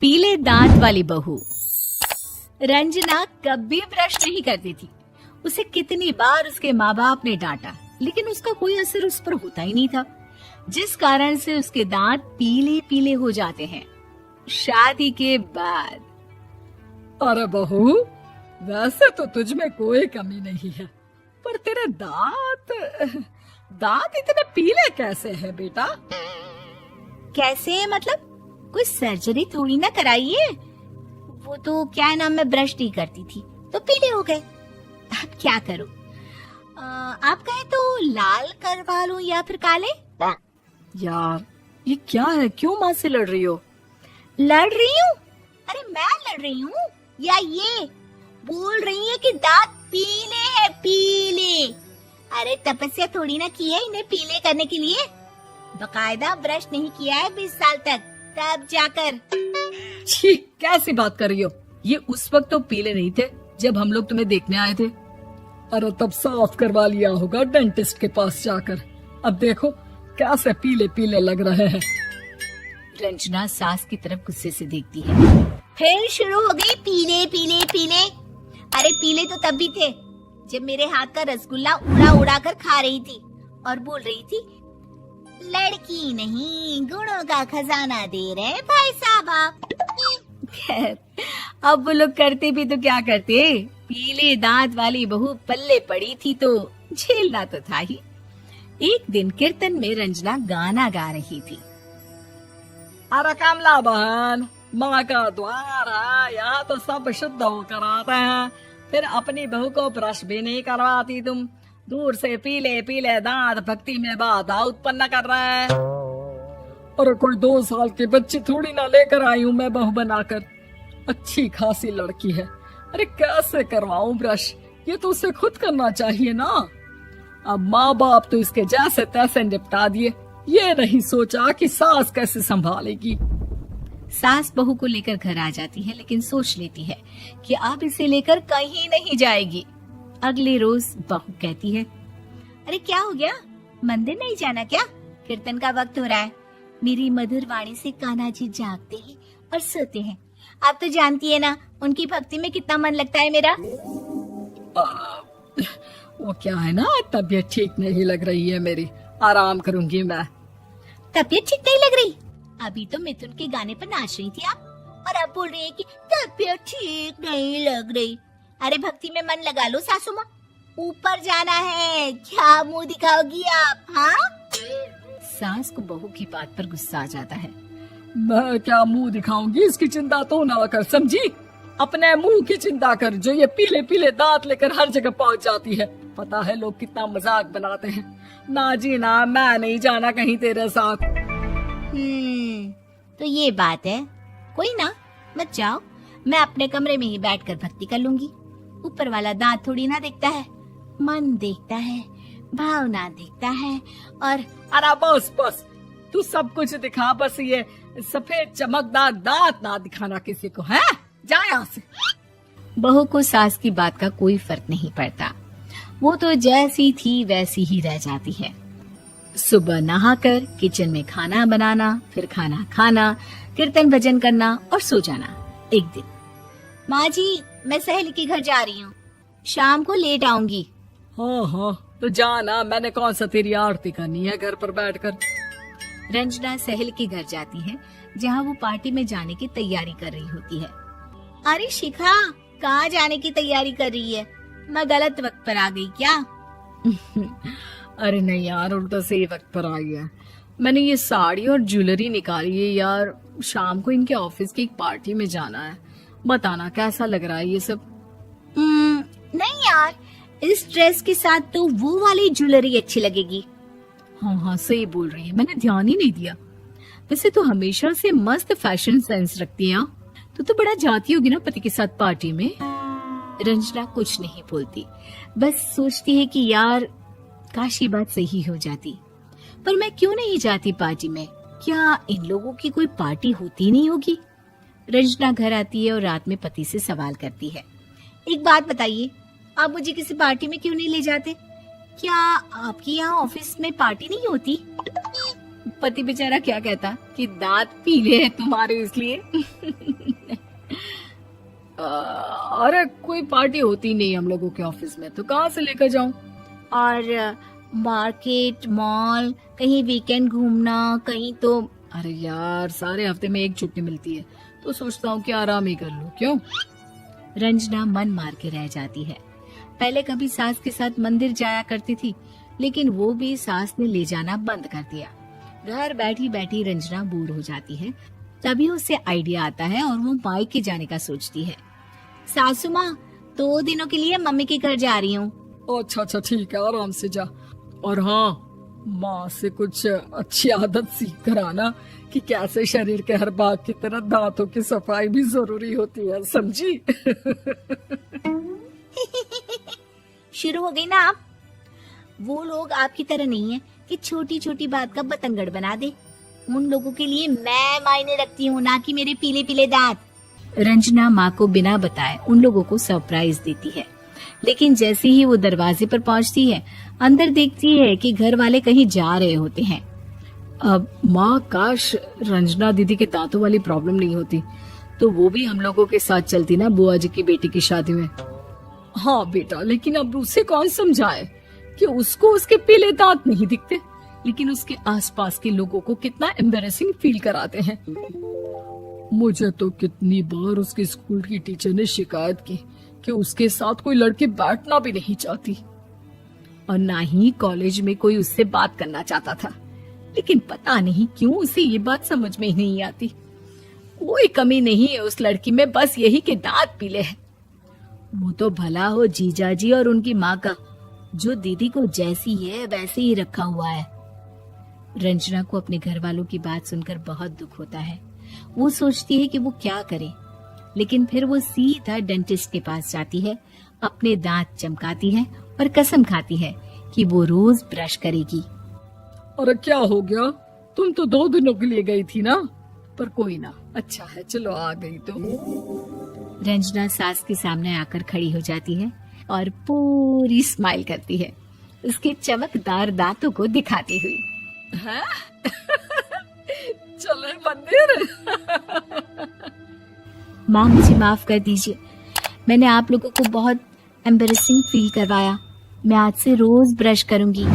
पीले दांत वाली बहू। रंजना कभी ब्रश नहीं करती थी। उसे कितनी बार उसके माँ बाप ने डांटा, लेकिन उसका कोई असर उस पर होता ही नहीं था, जिस कारण से उसके दांत पीले पीले हो जाते हैं। शादी के बाद अरे बहू, वैसे तो तुझ में कोई कमी नहीं है, पर तेरे दांत इतने पीले कैसे हैं बेटा? कैसे मतलब? कोई सर्जरी थोड़ी ना कराइए। वो तो क्या नाम, मैं ब्रश नहीं करती थी तो पीले हो गए। अब क्या करूं? आप कहें तो लाल करवा लूं या फिर काले? यार ये क्या है, क्यों माँ से लड़ रही हो? लड़ रही हूँ? अरे मैं लड़ रही हूँ या ये बोल रही है कि दांत पीले हैं, पीले। अरे तपस्या थोड़ी ना की है इन्हें पीले करने के लिए। बकायदा ब्रश नहीं किया है 20 साल तक, तब जाकर। छी, कैसी बात कर रही हो? ये उस वक्त तो पीले नहीं थे जब हम लोग तुम्हें देखने आए थे। अरे तब साफ करवा लिया होगा डेंटिस्ट के पास जाकर। अब देखो कैसे पीले पीले लग रहे हैं। रंजना सास की तरफ गुस्से से देखती है। फिर शुरू हो गई पीले पीले पीले। अरे पीले तो तब भी थे जब मेरे हाथ का रसगुल्ला उड़ा उड़ा कर खा रही थी और बोल रही थी, लड़की नहीं गुणों का खजाना दे रहे भाई साहब आप। खैर, अब वो लोग करते भी तो क्या करते, पीले दांत वाली बहू पल्ले पड़ी थी तो झेलना तो था ही। एक दिन कीर्तन में रंजना गाना गा रही थी। अरे कमला बहन, माँ का द्वार है, यहाँ तो सब शुद्ध होकर आते हैं, फिर अपनी बहू को ब्रश भी नहीं करवाती तुम। दूर से पीले पीले दांत भक्ति में बाधा उत्पन्न कर रहे हैं। अरे कोई 2 साल के बच्चे थोड़ी ना लेकर आई हूँ मैं बहू बनाकर। अच्छी खासी लड़की है, अरे कैसे करवाऊं ब्रश? ये तो उसे खुद करना चाहिए ना। अब माँ बाप तो इसके जैसे तैसे निपटा दिए, ये नहीं सोचा कि सास कैसे संभालेगी। सास बहू को लेकर घर आ जाती है, लेकिन सोच लेती है कि अब इसे लेकर कहीं नहीं जाएगी। अगले रोज बहू कहती है, अरे क्या हो गया, मंदिर नहीं जाना क्या? कीर्तन का वक्त हो रहा है। मेरी मधुर वाणी से कान्हा जी जागते हैं और सोते हैं। आप तो जानती है ना उनकी भक्ति में कितना मन लगता है मेरा। वो क्या है ना, तबीयत ठीक नहीं लग रही है मेरी, आराम करूंगी मैं। तबीयत ठीक नहीं लग रही? अभी तो मिथुन के गाने पर नाच रही थी आप, और अब बोल रही है कि तबीयत ठीक नहीं लग रही। अरे भक्ति में मन लगा लो सासू माँ, ऊपर जाना है, क्या मुंह दिखाओगी आप? हाँ? सास को बहू की बात पर गुस्सा आ जाता है। मैं क्या मुंह दिखाऊंगी, इसकी चिंता तो ना कर, समझी? अपने मुंह की चिंता कर, जो ये पीले पीले दांत लेकर हर जगह पहुंच जाती है। पता है लोग कितना मजाक बनाते हैं। ना जी ना, मैं नहीं जाना कहीं तेरे साथ। तो ये बात है। कोई ना, मत जाओ, मैं अपने कमरे में ही बैठकर भक्ति कर लूंगी। ऊपर वाला दांत थोड़ी ना देखता है, मन देखता है, भावना देखता है। और अरे बस बस, तू सब कुछ दिखा, बस ये सफेद चमकदार दांत ना दिखाना किसी को, है? जा यहाँ से। बहू को सास की बात का कोई फर्क नहीं पड़ता, वो तो जैसी थी वैसी ही रह जाती है। सुबह नहाकर किचन में खाना बनाना, फिर खाना खाना, कीर्तन भजन करना और सो जाना। एक दिन, माँ जी मैं सहेली के घर जा रही हूँ, शाम को लेट आऊंगी। हाँ हाँ तो जाना, मैंने कौन सा तेरी आरती करनी है घर पर बैठकर। रंजना सहेली के घर जाती है, जहाँ वो पार्टी में जाने की तैयारी कर रही होती है। अरे शिखा, कहाँ जाने की तैयारी कर रही है? मैं गलत वक्त पर आ गई क्या? अरे नहीं यार, उल्टा सही वक्त पर आ गया। मैंने ये साड़ी और ज्वेलरी निकाली है यार, शाम को इनके ऑफिस की एक पार्टी में जाना है। बताना कैसा लग रहा है ये सब? नहीं यार, इस ड्रेस के साथ तो वो वाली ज्वेलरी अच्छी लगेगी। हाँ हाँ सही बोल रही है, मैंने ध्यान ही नहीं दिया। वैसे तो हमेशा से मस्त फैशन सेंस रखती है। तो बड़ा जाती होगी ना पति के साथ पार्टी में। रंजना कुछ नहीं बोलती, बस सोचती है कि यार काश ये बात सही हो जाती, पर मैं क्यों नहीं जाती पार्टी में? क्या इन लोगों की कोई पार्टी होती नहीं होगी? रंजना घर आती है और रात में पति से सवाल करती है, एक बात बताइए, आप मुझे किसी पार्टी में क्यों नहीं ले जाते? क्या आपके यहाँ ऑफिस में पार्टी नहीं होती? पति बेचारा क्या कहता कि दांत पीले हैं तुम्हारे इसलिए। अरे कोई पार्टी होती नहीं हम लोगों के ऑफिस में, तो कहाँ से लेकर जाऊं? और मार्केट, मॉल, कहीं वीकेंड घूमना, कहीं तो। अरे यार सारे हफ्ते में एक छुट्टी मिलती है, तो सोचता हूँ कि आराम ही कर लूं। क्यों? रंजना मन मार के रह जाती है। पहले कभी सास के साथ मंदिर जाया करती थी, लेकिन वो भी सास ने ले जाना बंद कर दिया। घर बैठी बैठी रंजना बोर हो जाती है। तभी उसे आइडिया आता है और वो मायके जाने का सोचती है। सासू माँ, 2 दिनों के लिए मम्मी के घर जा रही हूँ। अच्छा ठीक है, आराम से जा। और हाँ, माँ से कुछ अच्छी आदत सीख कर आना कि कैसे शरीर के हर भाग की तरह दांतों की सफाई भी जरूरी होती है, समझी? शुरू हो गई ना आप। वो लोग आपकी तरह नहीं है कि छोटी छोटी बात का बतंगड़ बना दे। उन लोगों के लिए मैं मायने रखती हूँ, ना कि मेरे पीले पीले दांत। रंजना माँ को बिना बताए उन लोगों को सरप्राइज देती है, लेकिन जैसे ही वो दरवाजे पर पहुंचती है, अंदर देखती है कि घर वाले कहीं जा रहे होते हैं। अब माँ, काश रंजना दीदी के दांतों वाली प्रॉब्लम नहीं होती, तो वो भी हम लोगों के साथ चलती ना बुआ जी की बेटी की शादी में। हाँ बेटा, लेकिन अब उसे कौन समझाए कि उसको उसके पीले दांत नहीं दिखते, लेकिन उसके आसपास के लोगों को कितना एम्बैरेसिंग फील कराते हैं। मुझे तो कितनी बार उसके स्कूल की टीचर ने शिकायत की कि उसके साथ कोई लड़की बैठना भी नहीं चाहती, और ना ही कॉलेज में कोई उससे बात करना चाहता था। लेकिन पता नहीं क्यों उसे ये बात समझ में ही नहीं आती। कोई कमी नहीं है उस लड़की में, बस यही कि दांत पीले हैं। वो तो भला हो जीजा जी और उनकी माँ का, जो दीदी को जैसी है वैसे ही रखा हुआ है। रंजना को अपने घर वालों की बात सुनकर बहुत दुख होता है। वो सोचती है कि वो क्या करे, लेकिन फिर वो सीधा डेंटिस्ट के पास जाती है, अपने दांत चमकाती है और कसम खाती है कि वो रोज ब्रश करेगी। अरे क्या हो गया? तुम तो 2 दिनों के लिए गई थी ना, पर कोई ना, अच्छा है, चलो आ गई तो। रंजना सास के सामने आकर खड़ी हो जाती है और पूरी स्माइल करती है, उसके चमकदार दांतों को दिखाती हुई। हैं? चले मंदिर? माँ, मुझे माफ कर दीजिए, मैंने आप लोगों को बहुत एम्बैरेसिंग फील करवाया। मैं आज से रोज ब्रश करूंगी।